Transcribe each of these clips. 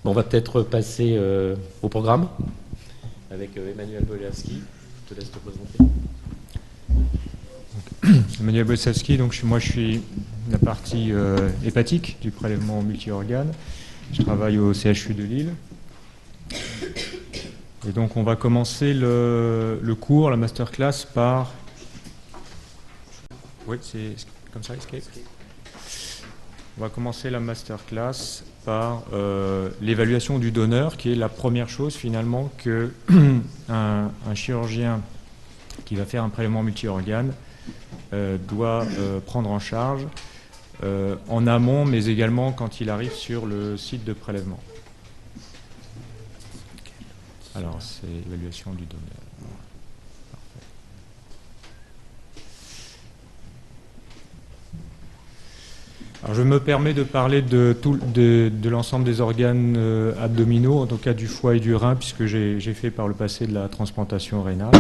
Bon, on va peut-être passer au programme avec Emmanuel Bolewski. Je te laisse te présenter. Emmanuel Bolewski, donc moi je suis la partie hépatique du prélèvement multi-organes. Je travaille au CHU de Lille. Et donc on va commencer le cours, la masterclass par... Oui, c'est comme ça, Escape. On va commencer la masterclass par l'évaluation du donneur, qui est la première chose finalement que un chirurgien qui va faire un prélèvement multi-organes doit prendre en charge en amont, mais également quand il arrive sur le site de prélèvement. Alors, c'est l'évaluation du donneur. Parfait. Alors, je me permets de parler de l'ensemble des organes abdominaux, en tout cas du foie et du rein, puisque j'ai fait par le passé de la transplantation rénale.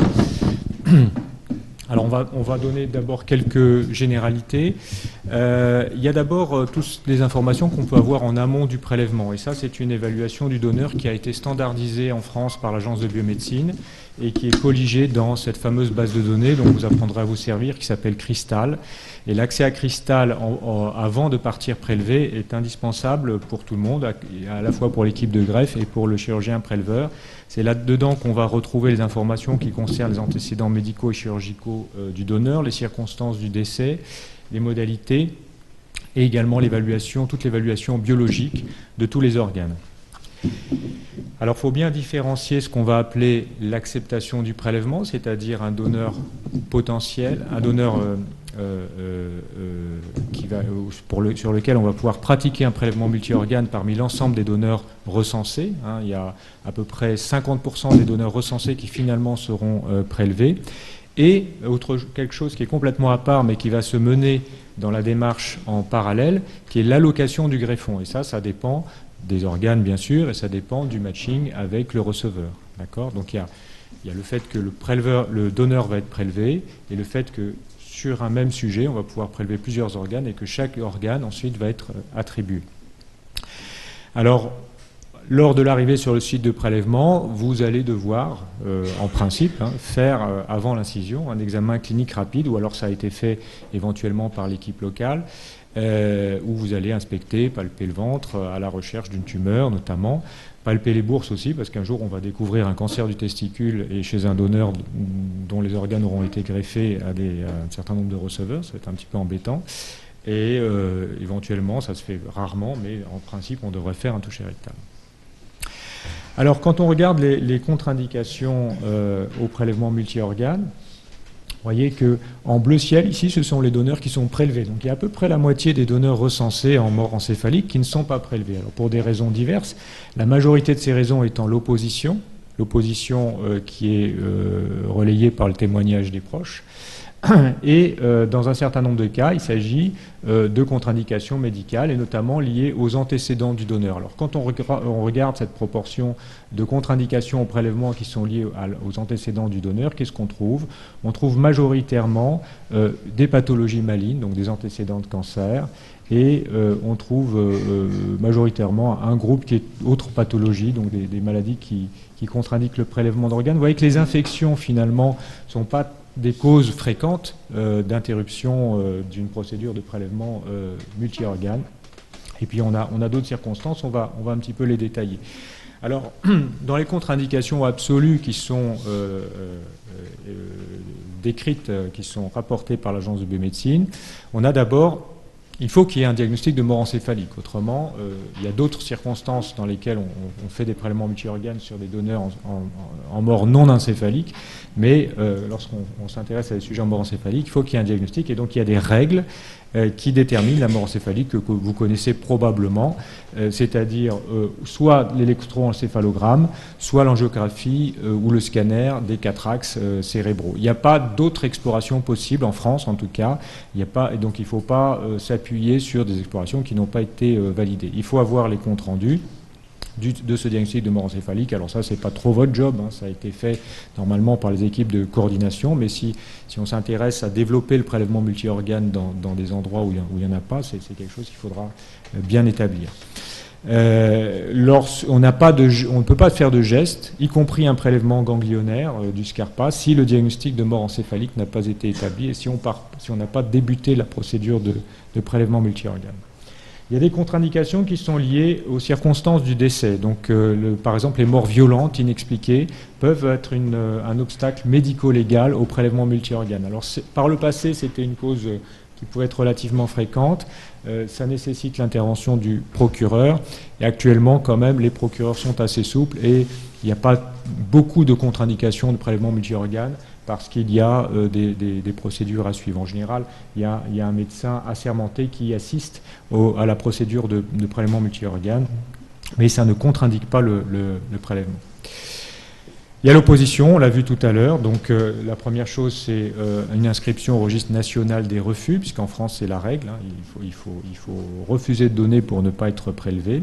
Alors on va donner d'abord quelques généralités. Il y a d'abord toutes les informations qu'on peut avoir en amont du prélèvement. Et ça, c'est une évaluation du donneur qui a été standardisée en France par l'Agence de biomédecine et qui est colligée dans cette fameuse base de données dont vous apprendrez à vous servir, qui s'appelle Crystal. Et l'accès à Crystal avant de partir prélever est indispensable pour tout le monde, à la fois pour l'équipe de greffe et pour le chirurgien préleveur. C'est là-dedans qu'on va retrouver les informations qui concernent les antécédents médicaux et chirurgicaux du donneur, les circonstances du décès, les modalités et également l'évaluation, toute l'évaluation biologique de tous les organes. Alors, il faut bien différencier ce qu'on va appeler l'acceptation du prélèvement, c'est-à-dire un donneur potentiel, un donneur sur lequel on va pouvoir pratiquer un prélèvement multi-organes parmi l'ensemble des donneurs recensés. Il y a à peu près 50% des donneurs recensés qui finalement seront prélevés. Et quelque chose qui est complètement à part, mais qui va se mener dans la démarche en parallèle, qui est l'allocation du greffon. Et ça dépend des organes, bien sûr, et ça dépend du matching avec le receveur. D'accord ? Donc, il y a le fait que le donneur va être prélevé, et le fait que sur un même sujet, on va pouvoir prélever plusieurs organes, et que chaque organe, ensuite, va être attribué. Alors, lors de l'arrivée sur le site de prélèvement, vous allez devoir, en principe, faire, avant l'incision, un examen clinique rapide, ou alors ça a été fait éventuellement par l'équipe locale, où vous allez inspecter, palper le ventre à la recherche d'une tumeur notamment, palper les bourses aussi, parce qu'un jour on va découvrir un cancer du testicule et chez un donneur dont les organes auront été greffés à un certain nombre de receveurs, ça va être un petit peu embêtant. Et éventuellement, ça se fait rarement, mais en principe on devrait faire un toucher rectal. Alors, quand on regarde les contre-indications au prélèvement multi-organes, vous voyez qu'en bleu ciel, ici, ce sont les donneurs qui sont prélevés. Donc, il y a à peu près la moitié des donneurs recensés en mort encéphalique qui ne sont pas prélevés. Alors, pour des raisons diverses, la majorité de ces raisons étant l'opposition qui est relayée par le témoignage des proches. Et dans un certain nombre de cas, il s'agit de contre-indications médicales et notamment liées aux antécédents du donneur. Alors quand on regarde cette proportion de contre-indications au prélèvement qui sont liées aux antécédents du donneur, qu'est-ce qu'on trouve ? On trouve majoritairement des pathologies malignes, donc des antécédents de cancer, et on trouve majoritairement un groupe qui est autres pathologies, donc des maladies qui contre-indiquent le prélèvement d'organes. Vous voyez que les infections finalement ne sont pas des causes fréquentes d'interruption d'une procédure de prélèvement multi-organes. Et puis on a d'autres circonstances, on va un petit peu les détailler. Alors, dans les contre-indications absolues qui sont décrites, qui sont rapportées par l'Agence de biomédecine, on a d'abord, il faut qu'il y ait un diagnostic de mort encéphalique. Autrement, il y a d'autres circonstances dans lesquelles on fait des prélèvements multi-organes sur des donneurs en mort non encéphalique, mais lorsqu'on s'intéresse à des sujets en mort encéphalique, il faut qu'il y ait un diagnostic, et donc il y a des règles qui déterminent la mort encéphalique que vous connaissez probablement, c'est-à-dire soit l'électroencéphalogramme, soit l'angiographie ou le scanner des 4 axes cérébraux. Il n'y a pas d'autre exploration possible en France, en tout cas. Et donc il ne faut pas s'appuyer sur des explorations qui n'ont pas été validées. Il faut avoir les comptes rendus de ce diagnostic de mort encéphalique. Alors ça, c'est pas trop votre job, ça a été fait normalement par les équipes de coordination, mais si on s'intéresse à développer le prélèvement multi-organes dans des endroits où il n'y en a pas, c'est quelque chose qu'il faudra bien établir. On ne peut pas faire de geste, y compris un prélèvement ganglionnaire du SCARPA, si le diagnostic de mort encéphalique n'a pas été établi et si on n'a pas débuté la procédure de prélèvement multi-organes. Il y a des contre-indications qui sont liées aux circonstances du décès. Donc, par exemple, les morts violentes, inexpliquées, peuvent être un obstacle médico-légal au prélèvement multi-organes. Alors, par le passé, c'était une cause qui pouvait être relativement fréquente. Ça nécessite l'intervention du procureur. Et actuellement, quand même, les procureurs sont assez souples et il n'y a pas beaucoup de contre-indications de prélèvement multi-organes parce qu'il y a des procédures à suivre. En général, il y a un médecin assermenté qui assiste à la procédure de prélèvement multi-organes, mais ça ne contre-indique pas le prélèvement. Il y a l'opposition, on l'a vu tout à l'heure. Donc la première chose, c'est une inscription au registre national des refus, puisqu'en France, c'est la règle. Hein, il faut refuser de donner pour ne pas être prélevé.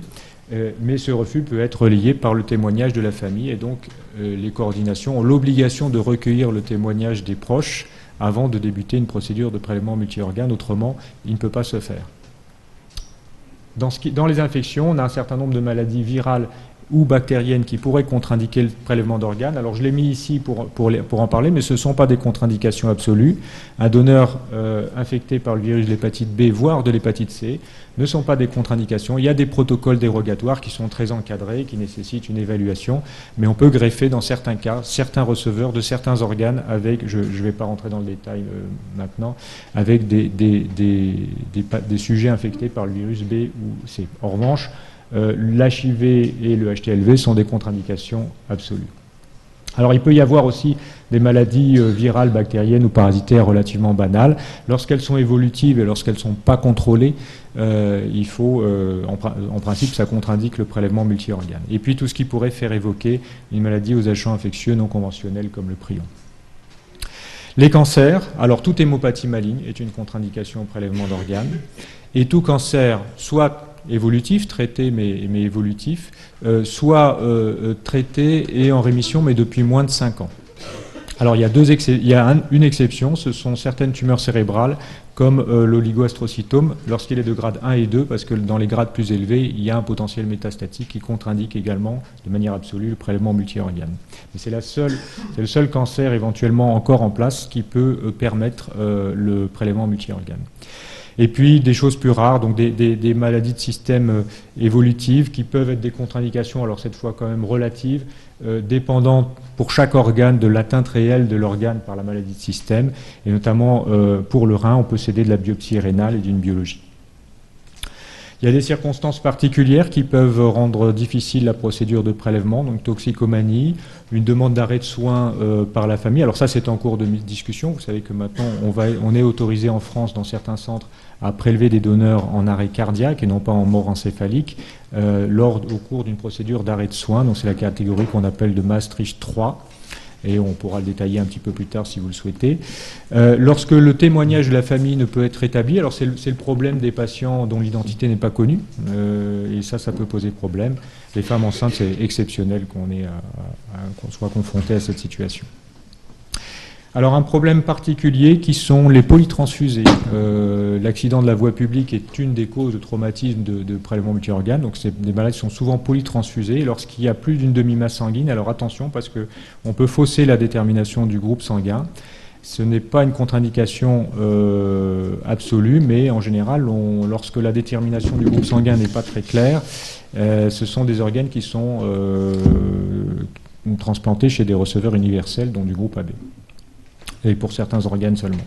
Mais ce refus peut être lié par le témoignage de la famille. Et donc les coordinations ont l'obligation de recueillir le témoignage des proches avant de débuter une procédure de prélèvement multi-organes. Autrement, il ne peut pas se faire. Dans les infections, on a un certain nombre de maladies virales ou bactériennes qui pourraient contre-indiquer le prélèvement d'organes. Alors je l'ai mis ici pour en parler, mais ce ne sont pas des contre-indications absolues. Un donneur infecté par le virus de l'hépatite B, voire de l'hépatite C, ne sont pas des contre-indications. Il y a des protocoles dérogatoires qui sont très encadrés, qui nécessitent une évaluation, mais on peut greffer dans certains cas certains receveurs de certains organes avec, je ne vais pas rentrer dans le détail maintenant, avec des sujets infectés par le virus B ou C. En revanche, l'HIV et le HTLV sont des contre-indications absolues. Alors il peut y avoir aussi des maladies virales, bactériennes ou parasitaires relativement banales. Lorsqu'elles sont évolutives et lorsqu'elles ne sont pas contrôlées, il faut, en principe, ça contre-indique le prélèvement multi-organes. Et puis tout ce qui pourrait faire évoquer une maladie aux agents infectieux non conventionnels comme le prion. Les cancers, alors toute hémopathie maligne est une contre-indication au prélèvement d'organes. Et tout cancer, soit évolutif, traité mais évolutif, soit traité et en rémission mais depuis moins de 5 ans. Alors il y a une exception, ce sont certaines tumeurs cérébrales comme l'oligoastrocytome lorsqu'il est de grade 1 et 2 parce que dans les grades plus élevés il y a un potentiel métastatique qui contre-indique également de manière absolue le prélèvement multi-organes. Mais c'est le seul cancer éventuellement encore en place qui peut permettre le prélèvement multi-organes. Et puis des choses plus rares, donc des maladies de système évolutives qui peuvent être des contre-indications, alors cette fois quand même relatives, dépendant pour chaque organe de l'atteinte réelle de l'organe par la maladie de système. Et notamment pour le rein, on peut céder de la biopsie rénale et d'une biologie. Il y a des circonstances particulières qui peuvent rendre difficile la procédure de prélèvement, donc toxicomanie, une demande d'arrêt de soins par la famille. Alors ça, c'est en cours de discussion. Vous savez que maintenant, on est autorisé en France, dans certains centres, à prélever des donneurs en arrêt cardiaque et non pas en mort encéphalique au cours d'une procédure d'arrêt de soins. Donc c'est la catégorie qu'on appelle de Maastricht 3. Et on pourra le détailler un petit peu plus tard si vous le souhaitez. Lorsque le témoignage de la famille ne peut être établi, alors c'est le problème des patients dont l'identité n'est pas connue, et ça peut poser problème. Les femmes enceintes, c'est exceptionnel qu'on soit confronté à cette situation. Alors un problème particulier qui sont les polytransfusés. L'accident de la voie publique est une des causes de traumatisme de prélèvement multi-organes, donc c'est des malades qui sont souvent polytransfusés lorsqu'il y a plus d'une demi-masse sanguine. Alors attention parce qu'on peut fausser la détermination du groupe sanguin. Ce n'est pas une contre-indication absolue, mais en général, lorsque la détermination du groupe sanguin n'est pas très claire, ce sont des organes qui sont transplantés chez des receveurs universels, dont du groupe AB. Et pour certains organes seulement.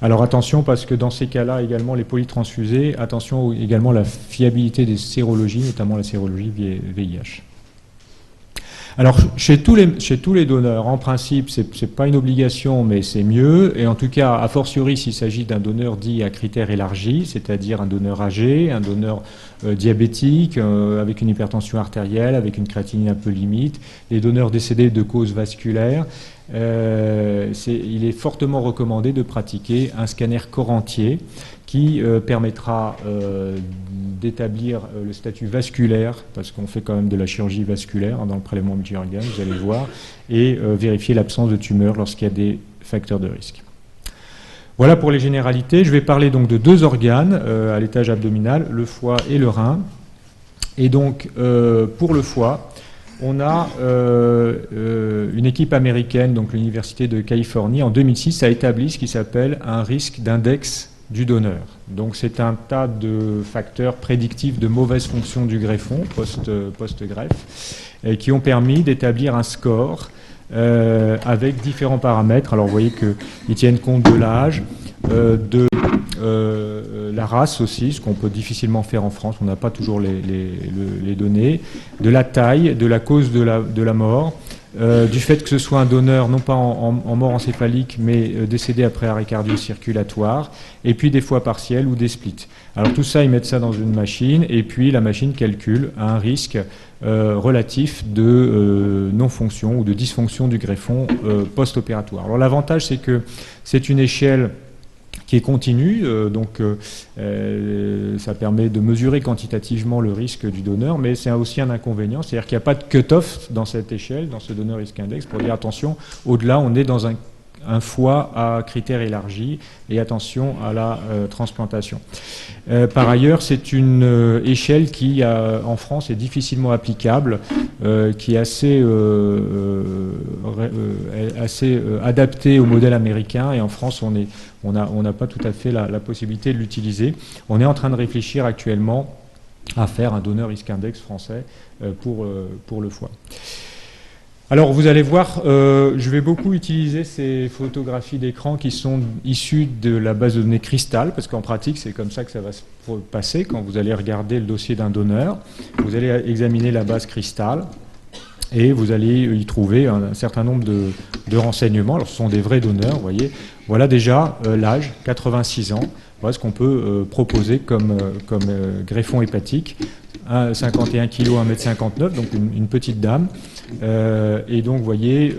Alors attention, parce que dans ces cas-là, également les polytransfusés, attention également à la fiabilité des sérologies, notamment la sérologie VIH. Alors chez tous les donneurs, en principe, c'est pas une obligation, mais c'est mieux, et en tout cas, a fortiori, s'il s'agit d'un donneur dit à critères élargis, c'est-à-dire un donneur âgé, un donneur diabétique, avec une hypertension artérielle, avec une créatinine un peu limite, les donneurs décédés de causes vasculaires, il est fortement recommandé de pratiquer un scanner corps entier qui permettra d'établir le statut vasculaire, parce qu'on fait quand même de la chirurgie vasculaire dans le prélèvement multi-organes, vous allez le voir, et vérifier l'absence de tumeur lorsqu'il y a des facteurs de risque. Voilà pour les généralités. Je vais parler donc de deux organes à l'étage abdominal, le foie et le rein. Et donc, pour le foie, on a une équipe américaine, donc l'Université de Californie, en 2006, a établi ce qui s'appelle un risque d'index du donneur. Donc c'est un tas de facteurs prédictifs de mauvaise fonction du greffon post-greffe qui ont permis d'établir un score avec différents paramètres. Alors vous voyez qu'ils tiennent compte de l'âge, de la race aussi, ce qu'on peut difficilement faire en France, on n'a pas toujours les données, de la taille, de la cause de la mort, du fait que ce soit un donneur non pas en mort encéphalique mais décédé après arrêt cardio-circulatoire, et puis des foies partiels ou des splits. Alors tout ça, ils mettent ça dans une machine et puis la machine calcule un risque relatif de non-fonction ou de dysfonction du greffon post-opératoire. Alors l'avantage, c'est que c'est une échelle qui est continue, ça permet de mesurer quantitativement le risque du donneur, mais c'est aussi un inconvénient, c'est-à-dire qu'il n'y a pas de cut-off dans cette échelle, dans ce donneur risk index, pour dire attention, au-delà, on est dans un foie à critères élargis et attention à la transplantation. Par ailleurs, c'est une échelle qui, en France, est difficilement applicable, qui est assez adaptée au modèle américain, et en France, on n'a pas tout à fait la possibilité de l'utiliser. On est en train de réfléchir actuellement à faire un donneur risk index français pour le foie. Alors vous allez voir, je vais beaucoup utiliser ces photographies d'écran qui sont issues de la base de données Crystal, parce qu'en pratique c'est comme ça que ça va se passer quand vous allez regarder le dossier d'un donneur. Vous allez examiner la base Crystal et vous allez y trouver un certain nombre de renseignements. Alors ce sont des vrais donneurs, vous voyez. Voilà déjà l'âge, 86 ans. Voilà ce qu'on peut proposer comme greffon hépatique. 51 kg, 1,59 m, donc une petite dame. Et donc, vous voyez,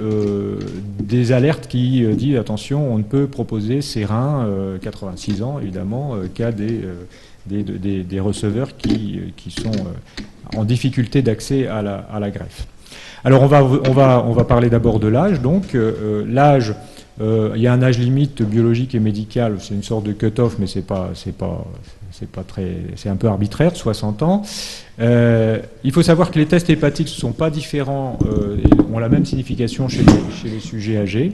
des alertes qui disent, attention, on ne peut proposer ces reins, 86 ans, évidemment, qu'à des receveurs qui sont en difficulté d'accès à la greffe. Alors, on va parler d'abord de l'âge. Donc, l'âge, il y a un âge limite biologique et médical, c'est une sorte de cut-off, mais c'est un peu arbitraire, 60 ans. Il faut savoir que les tests hépatiques ne sont pas différents et ont la même signification chez les sujets âgés.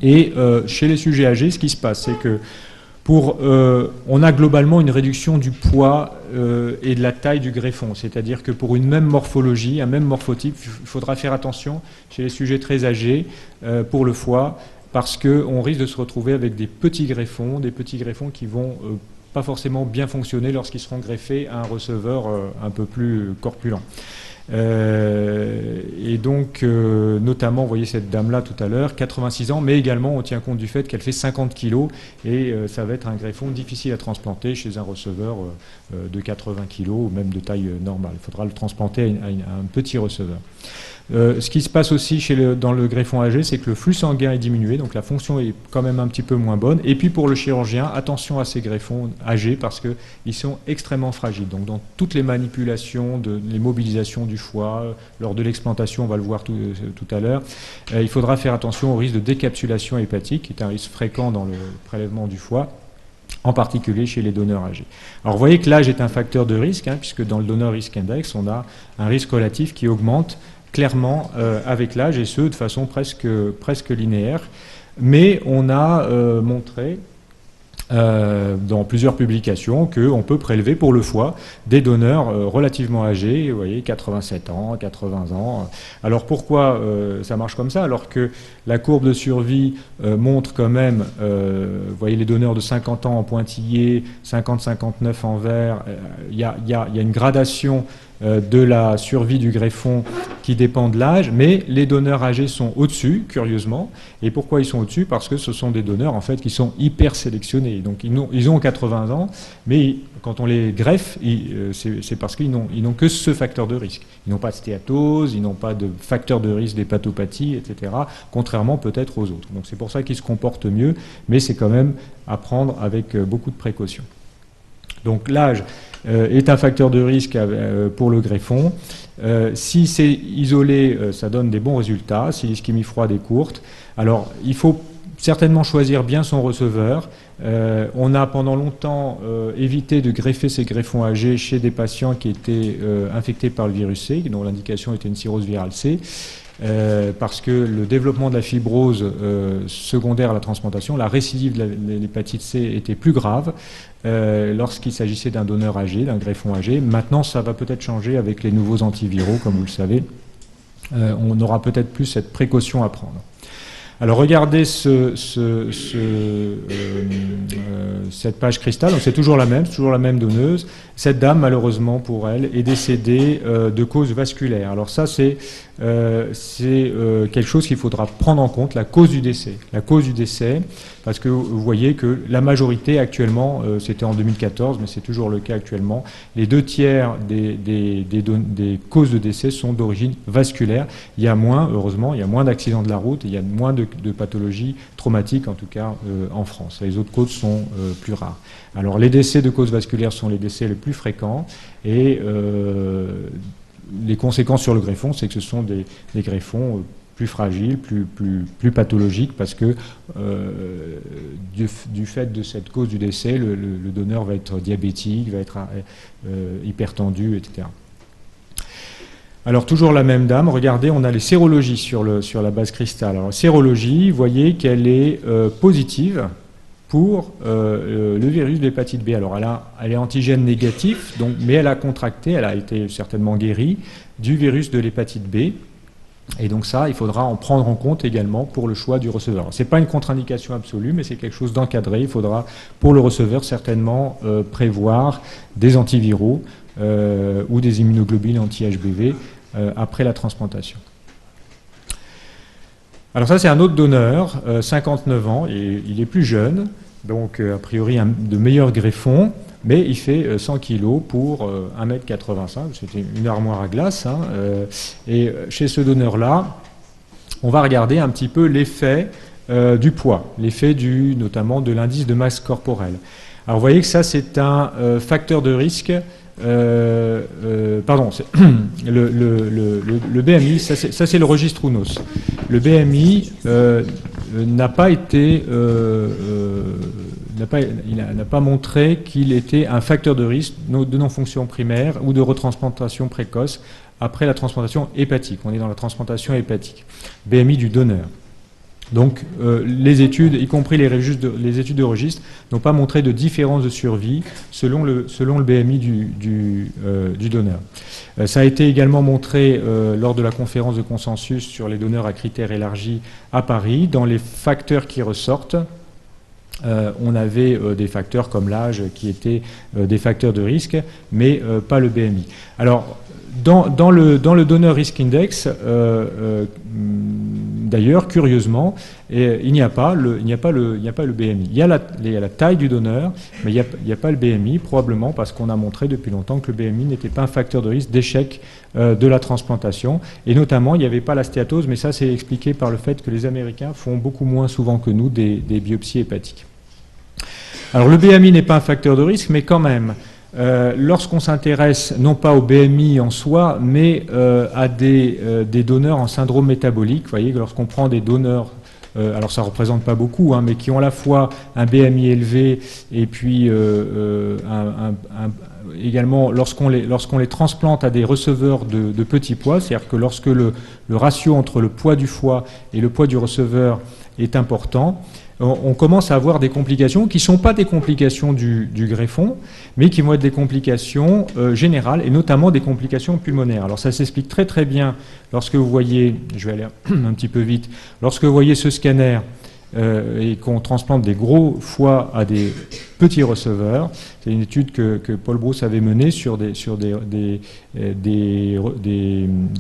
Et chez les sujets âgés, ce qui se passe, c'est que on a globalement une réduction du poids et de la taille du greffon. C'est-à-dire que pour une même morphologie, un même morphotype, il faudra faire attention chez les sujets très âgés pour le foie, parce qu'on risque de se retrouver avec des petits greffons qui vont pas forcément bien fonctionner lorsqu'ils seront greffés à un receveur un peu plus corpulent. Et donc, notamment, vous voyez cette dame-là tout à l'heure, 86 ans, mais également on tient compte du fait qu'elle fait 50 kg et ça va être un greffon difficile à transplanter chez un receveur de 80 kg ou même de taille normale. Il faudra le transplanter à un petit receveur. Ce qui se passe aussi dans le greffon âgé, c'est que le flux sanguin est diminué, donc la fonction est quand même un petit peu moins bonne. Et puis pour le chirurgien, attention à ces greffons âgés parce qu'ils sont extrêmement fragiles. Donc dans toutes les manipulations, les mobilisations du foie, lors de l'explantation, on va le voir tout à l'heure, il faudra faire attention au risque de décapsulation hépatique, qui est un risque fréquent dans le prélèvement du foie, en particulier chez les donneurs âgés. Alors vous voyez que l'âge est un facteur de risque, puisque dans le donneur risk index, on a un risque relatif qui augmente clairement avec l'âge, et ce de façon presque linéaire. Mais on a montré dans plusieurs publications qu'on peut prélever pour le foie des donneurs relativement âgés, vous voyez, 87 ans, 80 ans. Alors pourquoi ça marche comme ça, alors que la courbe de survie montre quand même, vous voyez les donneurs de 50 ans en pointillé, 50-59 en vert, il y a une gradation de la survie du greffon qui dépend de l'âge, mais les donneurs âgés sont au-dessus, curieusement. Et pourquoi ils sont au-dessus? Parce que ce sont des donneurs en fait qui sont hyper sélectionnés. Donc ils ont 80 ans, mais quand on les greffe, c'est parce qu'ils n'ont que ce facteur de risque. Ils n'ont pas de stéatose, ils n'ont pas de facteur de risque d'hépatopathie, etc., contrairement peut-être aux autres. Donc c'est pour ça qu'ils se comportent mieux, mais c'est quand même à prendre avec beaucoup de précautions. Donc l'âge est un facteur de risque pour le greffon. Si c'est isolé, ça donne des bons résultats. Si l'ischémie froide est courte, alors il faut certainement choisir bien son receveur. On a pendant longtemps évité de greffer ces greffons âgés chez des patients qui étaient infectés par le virus C, dont l'indication était une cirrhose virale C, parce que le développement de la fibrose secondaire à la transplantation, la récidive de l'hépatite C était plus grave lorsqu'il s'agissait d'un donneur âgé, d'un greffon âgé. Maintenant, ça va peut-être changer avec les nouveaux antiviraux, comme vous le savez. On aura peut-être plus cette précaution à prendre. Alors regardez cette page cristal, c'est toujours la même donneuse. Cette dame, malheureusement pour elle, est décédée de cause vasculaire. Alors ça, c'est quelque chose qu'il faudra prendre en compte, la cause du décès. La cause du décès, parce que vous voyez que la majorité actuellement, c'était en 2014, mais c'est toujours le cas actuellement, les 2/3 des causes de décès sont d'origine vasculaire. Il y a moins, heureusement, il y a moins d'accidents de la route, il y a moins de pathologies traumatiques, en tout cas en France. Les autres causes sont plus rares. Alors les décès de causes vasculaires sont les décès les plus fréquents, et les conséquences sur le greffon, c'est que ce sont des greffons plus fragiles, plus pathologiques, parce que du fait de cette cause du décès, le donneur va être diabétique, va être hypertendu, etc. Alors toujours la même dame, regardez, on a les sérologies sur la base cristal. Alors sérologie, vous voyez qu'elle est positive pour le virus de l'hépatite B. Alors elle est antigène négatif, donc, mais elle a contracté, elle a été certainement guérie du virus de l'hépatite B. Et donc ça, il faudra en prendre en compte également pour le choix du receveur. Ce n'est pas une contre-indication absolue, mais c'est quelque chose d'encadré. Il faudra, pour le receveur, certainement prévoir des antiviraux ou des immunoglobulines anti-HBV après la transplantation. Alors ça, c'est un autre donneur, 59 ans, et il est plus jeune, donc a priori de meilleurs greffons, mais il fait 100 kg pour 1m85, c'était une armoire à glace. Hein, et chez ce donneur-là, on va regarder un petit peu l'effet du poids, l'effet notamment de l'indice de masse corporelle. Alors vous voyez que ça, c'est un facteur de risque. Pardon, le BMI, ça c'est le registre UNOS. Le BMI n'a pas été, n'a pas montré qu'il était un facteur de risque de non-fonction primaire ou de retransplantation précoce après la transplantation hépatique. On est dans la transplantation hépatique. BMI du donneur. Donc les études, y compris les études de registre, n'ont pas montré de différence de survie selon le BMI du donneur. Ça a été également montré lors de la conférence de consensus sur les donneurs à critères élargis à Paris. Dans les facteurs qui ressortent, on avait des facteurs comme l'âge qui étaient des facteurs de risque, mais pas le BMI. Alors, dans le Donor Risk Index, d'ailleurs, curieusement, il n'y a pas le BMI. Il y a la taille du donneur, mais il n'y a pas le BMI, probablement parce qu'on a montré depuis longtemps que le BMI n'était pas un facteur de risque d'échec de la transplantation. Et notamment, il n'y avait pas la stéatose, mais ça, c'est expliqué par le fait que les Américains font beaucoup moins souvent que nous des biopsies hépatiques. Alors, le BMI n'est pas un facteur de risque, mais quand même, lorsqu'on s'intéresse non pas au BMI en soi, mais à des donneurs en syndrome métabolique, vous voyez, lorsqu'on prend des donneurs, alors ça ne représente pas beaucoup, hein, mais qui ont à la fois un BMI élevé et puis également lorsqu'on les transplante à des receveurs de petits poids, c'est-à-dire que lorsque le ratio entre le poids du foie et le poids du receveur est important, on commence à avoir des complications qui ne sont pas des complications du greffon, mais qui vont être des complications générales, et notamment des complications pulmonaires. Alors ça s'explique très très bien lorsque vous voyez, je vais aller un petit peu vite, lorsque vous voyez ce scanner et qu'on transplante des gros foies à des petits receveurs. C'est une étude que Paul Brousse avait menée sur des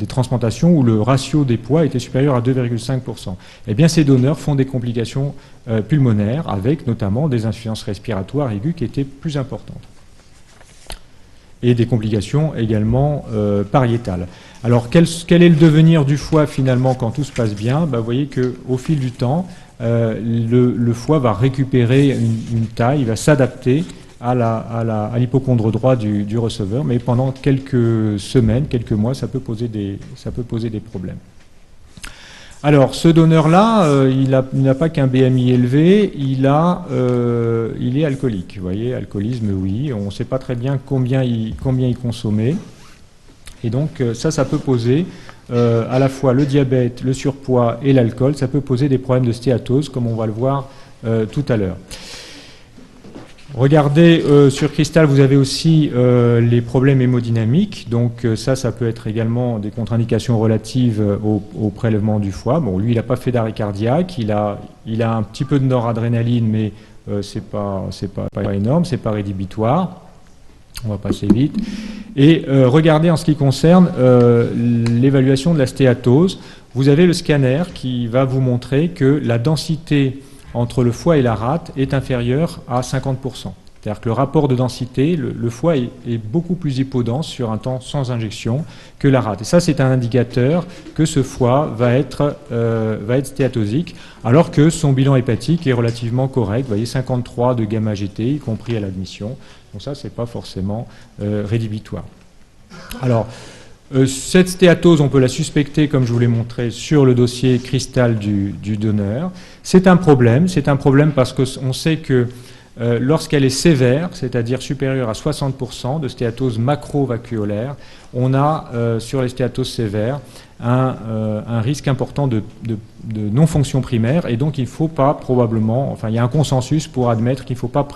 transplantations où le ratio des poids était supérieur à 2,5%. Eh bien, ces donneurs font des complications pulmonaires avec notamment des insuffisances respiratoires aiguës qui étaient plus importantes. Et des complications également pariétales. Alors, quel est le devenir du foie finalement quand tout se passe bien? Vous voyez qu'au fil du temps, le foie va récupérer une taille, il va s'adapter à l'hypocondre droit du receveur, mais pendant quelques semaines, quelques mois, ça peut poser des problèmes. Alors, ce donneur-là, il n'a pas qu'un BMI élevé, il est alcoolique. Vous voyez, alcoolisme, oui. On ne sait pas très bien combien il consommait. Et donc, ça peut poser à la fois le diabète, le surpoids et l'alcool. Ça peut poser des problèmes de stéatose, comme on va le voir tout à l'heure. Regardez, sur Cristal, vous avez aussi les problèmes hémodynamiques. Donc ça peut être également des contre-indications relatives au prélèvement du foie. Bon, lui, il n'a pas fait d'arrêt cardiaque. Il a un petit peu de noradrénaline, mais c'est pas énorme, c'est pas rédhibitoire. On va passer vite. Et regardez en ce qui concerne l'évaluation de la stéatose. Vous avez le scanner qui va vous montrer que la densité entre le foie et la rate est inférieur à 50%. C'est-à-dire que le rapport de densité, le foie est beaucoup plus hypodense sur un temps sans injection que la rate. Et ça, c'est un indicateur que ce foie va être stéatosique, alors que son bilan hépatique est relativement correct. Vous voyez, 53 de gamma-GT, y compris à l'admission. Donc ça, c'est pas forcément rédhibitoire. Alors, cette stéatose, on peut la suspecter, comme je vous l'ai montré, sur le dossier Cristal du donneur. C'est un problème parce qu'on sait que lorsqu'elle est sévère, c'est-à-dire supérieure à 60% de stéatose macrovacuolaire, on a sur les stéatoses sévères un risque important de non-fonction primaire, et donc il ne faut pas probablement, enfin il y a un consensus pour admettre qu'il ne faut pas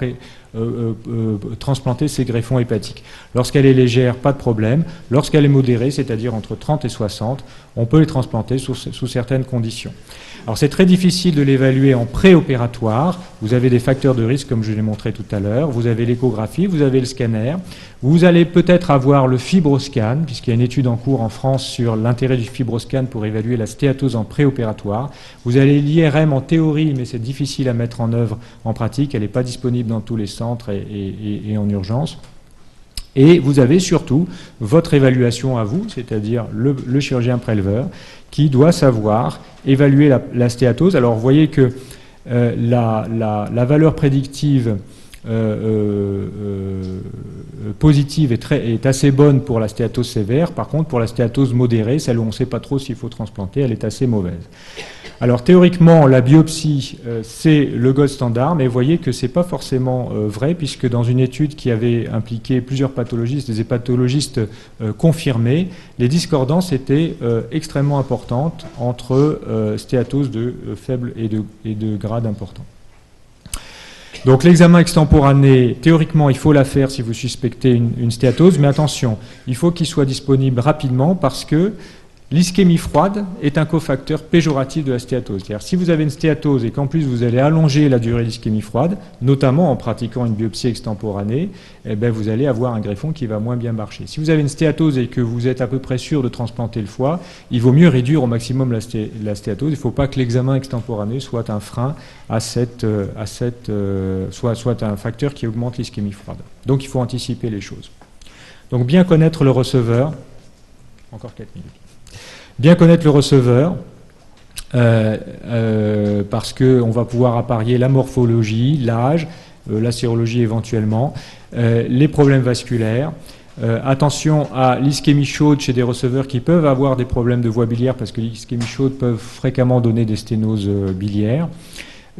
transplanter ces greffons hépatiques. Lorsqu'elle est légère, pas de problème. Lorsqu'elle est modérée, c'est-à-dire entre 30 et 60, on peut les transplanter sous certaines conditions. Alors c'est très difficile de l'évaluer en préopératoire. Vous avez des facteurs de risque, comme je l'ai montré tout à l'heure. Vous avez l'échographie, vous avez le scanner. Vous allez peut-être avoir le fibroscan, puisqu'il y a une étude en cours en France sur l'intérêt du fibroscan pour évaluer la stéatose en préopératoire. Vous avez l'IRM en théorie, mais c'est difficile à mettre en œuvre en pratique. Elle n'est pas disponible dans tous les centres et en urgence. Et vous avez surtout votre évaluation à vous, c'est-à-dire le chirurgien préleveur, qui doit savoir évaluer la stéatose. Alors vous voyez que la valeur prédictive positive est assez bonne pour la stéatose sévère. Par contre, pour la stéatose modérée, celle où on ne sait pas trop s'il faut transplanter, elle est assez mauvaise. Alors théoriquement, la biopsie, c'est le gold standard, mais vous voyez que ce n'est pas forcément vrai, puisque dans une étude qui avait impliqué plusieurs pathologistes, des hépatologistes confirmés, les discordances étaient extrêmement importantes entre stéatose de faible et de grade important. Donc l'examen extemporané, théoriquement, il faut la faire si vous suspectez une stéatose, mais attention, il faut qu'il soit disponible rapidement parce que l'ischémie froide est un cofacteur péjoratif de la stéatose. C'est-à-dire si vous avez une stéatose et qu'en plus vous allez allonger la durée de l'ischémie froide, notamment en pratiquant une biopsie extemporanée, eh bien vous allez avoir un greffon qui va moins bien marcher. Si vous avez une stéatose et que vous êtes à peu près sûr de transplanter le foie, il vaut mieux réduire au maximum la stéatose. Il ne faut pas que l'examen extemporané soit un frein soit un facteur qui augmente l'ischémie froide. Donc il faut anticiper les choses. Donc bien connaître le receveur. Encore 4 minutes. Bien connaître le receveur, parce qu'on va pouvoir apparier la morphologie, l'âge, la sérologie éventuellement, les problèmes vasculaires. Attention à l'ischémie chaude chez des receveurs qui peuvent avoir des problèmes de voie biliaire, parce que l'ischémie chaude peuvent fréquemment donner des sténoses biliaires.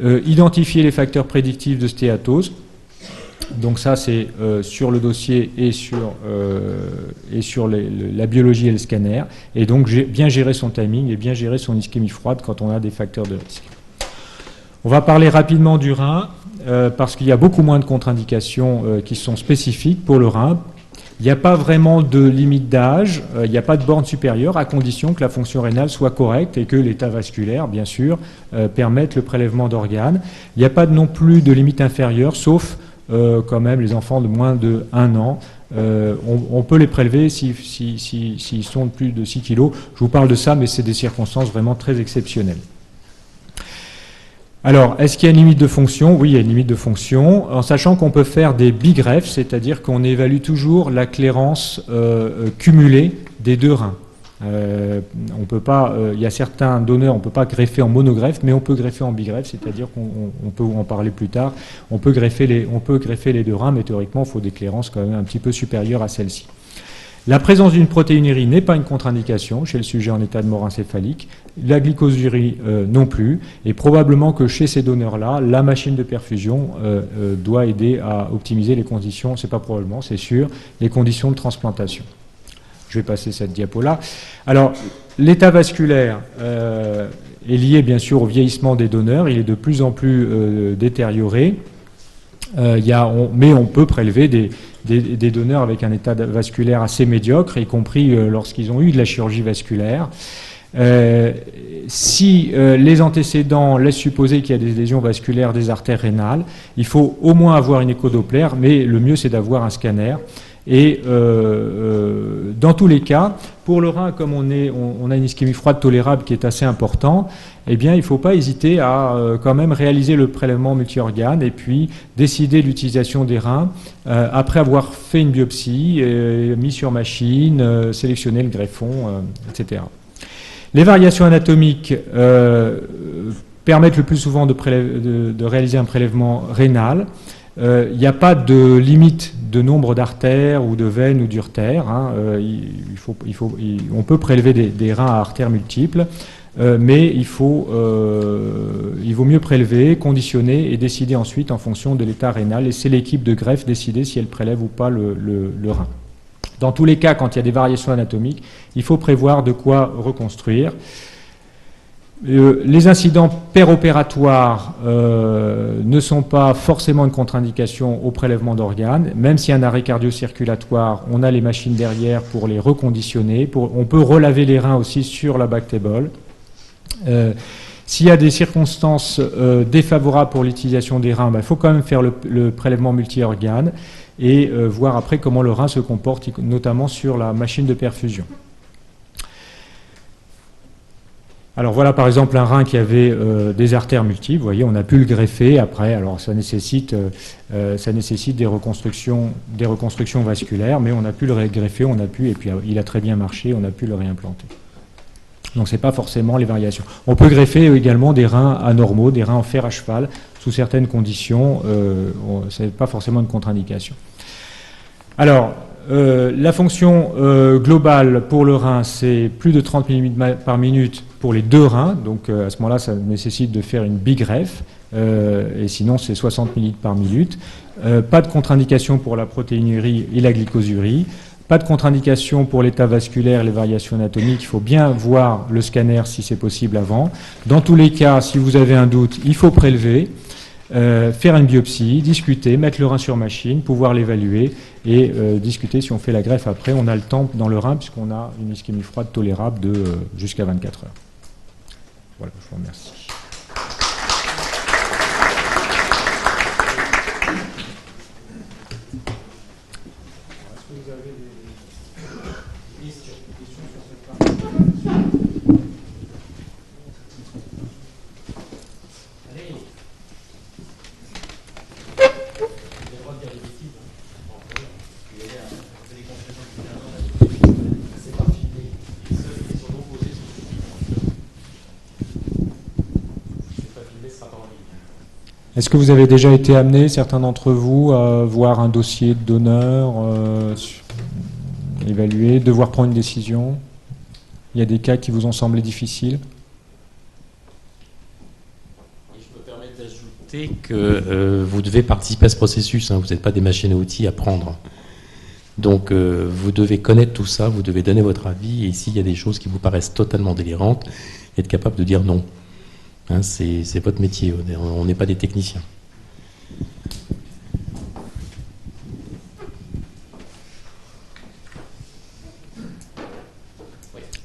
Identifier les facteurs prédictifs de stéatose. Donc ça, c'est sur le dossier et sur la biologie et le scanner. Et donc, bien gérer son timing et bien gérer son ischémie froide quand on a des facteurs de risque. On va parler rapidement du rein, parce qu'il y a beaucoup moins de contre-indications qui sont spécifiques pour le rein. Il n'y a pas vraiment de limite d'âge, il n'y a pas de borne supérieure, à condition que la fonction rénale soit correcte et que l'état vasculaire, bien sûr, permette le prélèvement d'organes. Il n'y a pas non plus de limite inférieure, sauf quand même les enfants de moins de 1 an. On peut les prélever s'ils sont de plus de 6 kg. Je vous parle de ça, mais c'est des circonstances vraiment très exceptionnelles. Alors, est-ce qu'il y a une limite de fonction? Oui, il y a une limite de fonction, en sachant qu'on peut faire des bigreffes, c'est-à-dire qu'on évalue toujours la clairance cumulée des 2 reins. On peut pas, il y a certains donneurs, on ne peut pas greffer en monogreffe, mais on peut greffer en bigreffe, c'est-à-dire qu'on peut en parler plus tard. On peut greffer les 2 reins, mais théoriquement, il faut des clairances quand même un petit peu supérieures à celles-ci. La présence d'une protéinurie n'est pas une contre-indication chez le sujet en état de mort encéphalique, la glycosurie non plus, et probablement que chez ces donneurs-là, la machine de perfusion doit aider à optimiser les conditions, c'est pas probablement, c'est sûr, les conditions de transplantation. Je vais passer cette diapo-là. Alors, l'état vasculaire est lié bien sûr au vieillissement des donneurs, il est de plus en plus détérioré, mais on peut prélever des donneurs avec un état vasculaire assez médiocre, y compris lorsqu'ils ont eu de la chirurgie vasculaire. Si les antécédents laissent supposer qu'il y a des lésions vasculaires des artères rénales, il faut au moins avoir une échodoppler, mais le mieux c'est d'avoir un scanner. Et dans tous les cas, pour le rein, comme on a une ischémie froide tolérable qui est assez important, eh bien, il ne faut pas hésiter à quand même réaliser le prélèvement multi-organes et puis décider de l'utilisation des reins après avoir fait une biopsie, mis sur machine, sélectionné le greffon, etc. Les variations anatomiques permettent le plus souvent de réaliser un prélèvement rénal. Il n'y a pas de limite de nombre d'artères ou de veines ou d'urtères. Hein. On peut prélever des reins à artères multiples, mais il vaut mieux prélever, conditionner et décider ensuite en fonction de l'état rénal. Et c'est l'équipe de greffe décider si elle prélève ou pas le rein. Dans tous les cas, quand il y a des variations anatomiques, il faut prévoir de quoi reconstruire. Les incidents péropératoires ne sont pas forcément une contre-indication au prélèvement d'organes. Même s'il y a un arrêt cardio-circulatoire, on a les machines derrière pour les reconditionner. On peut relaver les reins aussi sur la back table. S'il y a des circonstances défavorables pour l'utilisation des reins, il faut quand même faire le prélèvement multi-organes et voir après comment le rein se comporte, notamment sur la machine de perfusion. Alors voilà par exemple un rein qui avait des artères multiples, vous voyez, on a pu le greffer après, alors ça nécessite des reconstructions vasculaires, mais on a pu le greffer, et puis il a très bien marché, on a pu le réimplanter. Donc ce n'est pas forcément les variations. On peut greffer également des reins anormaux, des reins en fer à cheval, sous certaines conditions, ce n'est pas forcément une contre-indication. Alors, la fonction globale pour le rein, c'est plus de 30 mm par minute pour les deux reins, donc à ce moment-là, ça nécessite de faire une bigreffe, et sinon c'est 60 ml par minute. Pas de contre-indication pour la protéinurie et la glycosurie, pas de contre-indication pour l'état vasculaire et les variations anatomiques, il faut bien voir le scanner si c'est possible avant. Dans tous les cas, si vous avez un doute, il faut prélever, faire une biopsie, discuter, mettre le rein sur machine, pouvoir l'évaluer et discuter si on fait la greffe après. On a le temps dans le rein puisqu'on a une ischémie froide tolérable de jusqu'à 24 heures. Voilà, je vous remercie. Est-ce que vous avez des questions sur cette partie ? Allez. Est-ce que vous avez déjà été amené, certains d'entre vous, à voir un dossier de donneur, évaluer, devoir prendre une décision? Il y a des cas qui vous ont semblé difficiles? Et je me permets d'ajouter que vous devez participer à ce processus, hein, vous n'êtes pas des machines à outils à prendre. Donc vous devez connaître tout ça, vous devez donner votre avis, et s'il y a des choses qui vous paraissent totalement délirantes, être capable de dire non. Hein, c'est votre métier, on n'est pas des techniciens.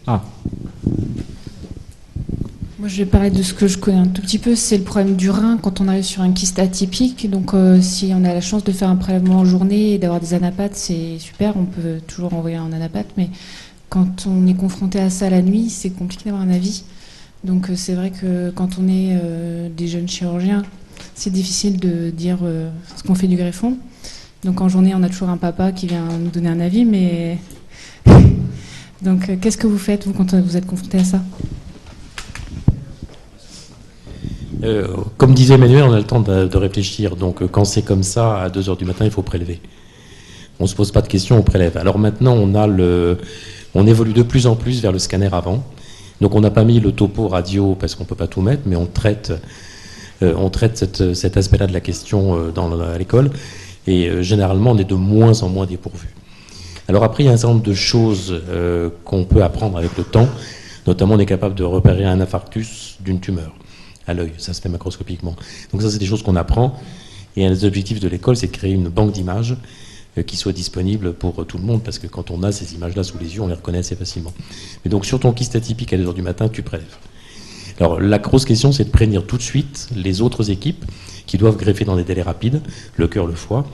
Ah. Moi, je vais parler de ce que je connais un tout petit peu, c'est le problème du rein quand on arrive sur un kyste atypique. Donc, si on a la chance de faire un prélèvement en journée et d'avoir des anapathes, c'est super, on peut toujours envoyer un anapathe, mais quand on est confronté à ça la nuit, c'est compliqué d'avoir un avis. Donc c'est vrai que quand on est des jeunes chirurgiens, c'est difficile de dire ce qu'on fait du greffon. Donc en journée, on a toujours un papa qui vient nous donner un avis, mais... Donc qu'est-ce que vous faites, vous, quand vous êtes confronté à ça ? Comme disait Emmanuel, on a le temps de réfléchir. Donc quand c'est comme ça, à 2 h du matin, il faut prélever. on se pose pas de questions, on prélève. Alors maintenant, on évolue de plus en plus vers le scanner avant. Donc on n'a pas mis le topo radio parce qu'on peut pas tout mettre, mais on traite cet aspect-là de la question à l'école. Et généralement, on est de moins en moins dépourvu. Alors après, il y a un certain nombre de choses qu'on peut apprendre avec le temps. Notamment, on est capable de repérer un infarctus d'une tumeur à l'œil. Ça se fait macroscopiquement. Donc ça, c'est des choses qu'on apprend. Et un des objectifs de l'école, c'est de créer une banque d'images qui soit disponible pour tout le monde, parce que quand on a ces images-là sous les yeux, on les reconnaît assez facilement. Mais donc, sur ton kyste atypique à 2h du matin, tu prélèves. Alors, la grosse question, c'est de prévenir tout de suite les autres équipes qui doivent greffer dans des délais rapides, le cœur, le foie.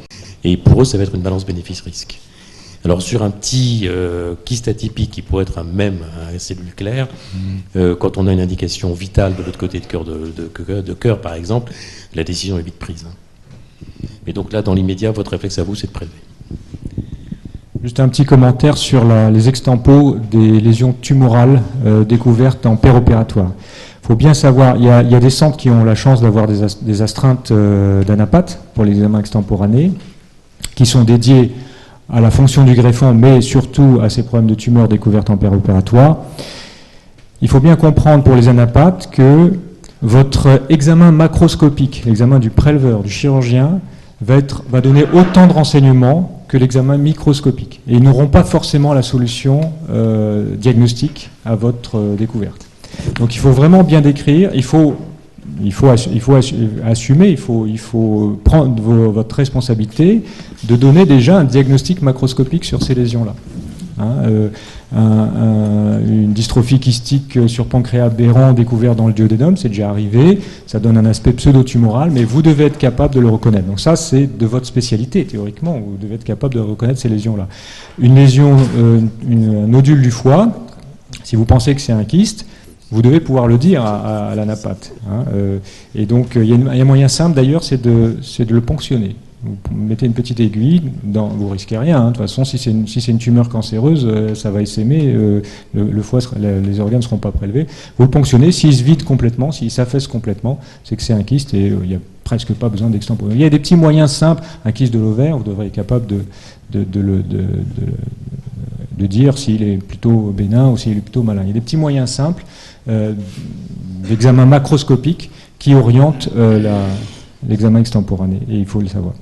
Et pour eux, ça va être une balance bénéfice-risque. Alors sur un petit kyste atypique qui pourrait être un cellule claire, quand on a une indication vitale de l'autre côté de cœur par exemple, la décision est vite prise. Mais donc là, dans l'immédiat, votre réflexe à vous, c'est de prélever. Juste un petit commentaire sur les extampos des lésions tumorales découvertes en péropératoire. Il faut bien savoir, il y a des centres qui ont la chance d'avoir des astreintes d'anapath pour l'examen extemporané, qui sont dédiés à la fonction du greffon, mais surtout à ces problèmes de tumeurs découvertes en péropératoire. Il faut bien comprendre pour les anapathes que votre examen macroscopique, l'examen du préleveur, du chirurgien, va donner autant de renseignements que l'examen microscopique. Et ils n'auront pas forcément la solution diagnostique à votre découverte. Donc il faut vraiment bien décrire, il faut assumer, il faut prendre votre responsabilité de donner déjà un diagnostic macroscopique sur ces lésions-là. Une dystrophie kystique sur pancréas aberrant découverte dans le duodénum, c'est déjà arrivé, ça donne un aspect pseudo-tumoral, mais vous devez être capable de le reconnaître. Donc ça, c'est de votre spécialité, théoriquement, vous devez être capable de reconnaître ces lésions-là. Une lésion, un nodule du foie, si vous pensez que c'est un kyste, vous devez pouvoir le dire à l'anapathe. Et donc, il y a un moyen simple d'ailleurs, c'est de le ponctionner. Vous mettez une petite aiguille, vous risquez rien. De toute façon, si c'est une tumeur cancéreuse, ça va essaimer, le foie, les organes ne seront pas prélevés. Vous le ponctionnez, s'il se vide complètement, s'il s'affaisse complètement, c'est que c'est un kyste et il n'y a presque pas besoin d'extemporer. Il y a des petits moyens simples. Un kyste de l'ovaire, vous devrez être capable de dire s'il est plutôt bénin ou s'il est plutôt malin. Il y a des petits moyens simples d'examen macroscopique qui orientent l'examen extemporané, et il faut le savoir.